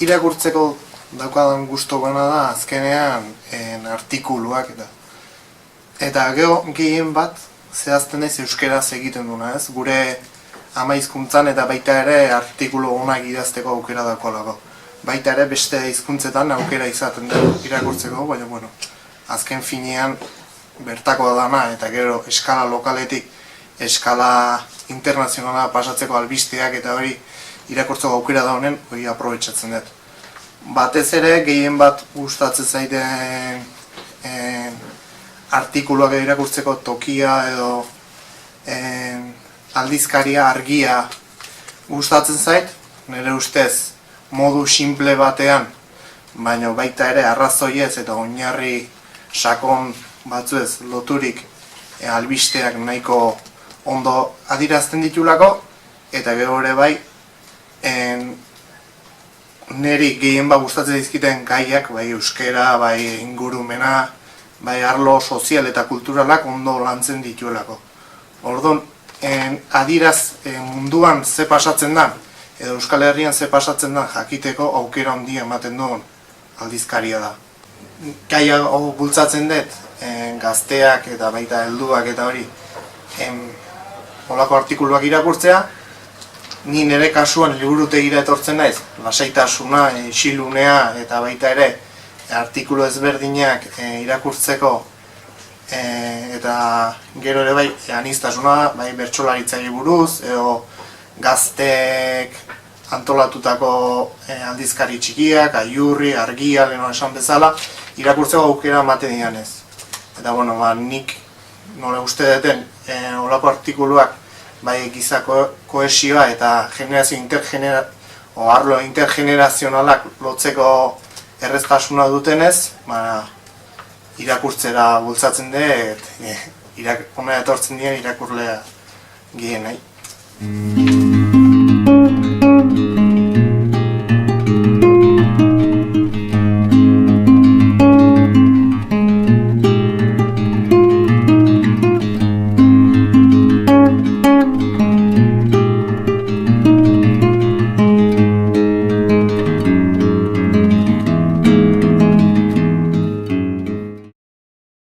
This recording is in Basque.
irakurtzeko daukadan gustukoena da azkenean artikuluak eta gero gehien bat zehazten ez euskeraz egiten duna, ez? Gure ama hizkuntzan eta baita ere artikulu onak idazteko aukera dagoelako. Baita ere beste hizkuntzetan aukera izaten da irakurtzeko, baina bueno, azken finean bertako dana eta gero eskala lokaletik eskala internazionala pasatzeko albisteak eta hori irakurtzeko aukera da honen, hori aprobetxatzen dut. Batez ere, gehien bat gustatzen zaiten artikuluak irakurtzeko tokia edo aldizkaria argia gustatzen zait, nire ustez modu simple batean, baina baita ere arrazoiez eta oinarri sakon batzuez loturik albisteak nahiko ondo adierazten ditulako, eta gero ere bai niri gehien bat gustatzen dizkiten gaiak, bai euskera, bai ingurumena, bai arlo sozial eta kulturalak ondo lantzen dituelako. Orduan, adieraz munduan ze pasatzen da, edo Euskal Herrian ze pasatzen da jakiteko aukera handia ematen duen aldizkaria da. Gaia bultzatzen dut, gazteak eta baita helduak eta hori, holako artikuluak irakurtzea, ni nire kasuan liburutegira etortzen naiz, lasaitasuna, isilunea eta baita ere artikulu ezberdinak irakurtzeko eta gero ere bai aniztasuna, bai bertsolaritzari buruz edo gaztek antolatutako aldizkari txikiak, aiurri, argia, leheno esan bezala, irakurtzeko aukera ematen dianez. Eta bueno, nik nola uste duten holako artikuluak bai gizako kohesioa eta arlo intergenerazionalak lotzeko erreztasuna dutenez, irakurtzera bultzatzen dut, hona etortzen dien irakurlea gehien nahi.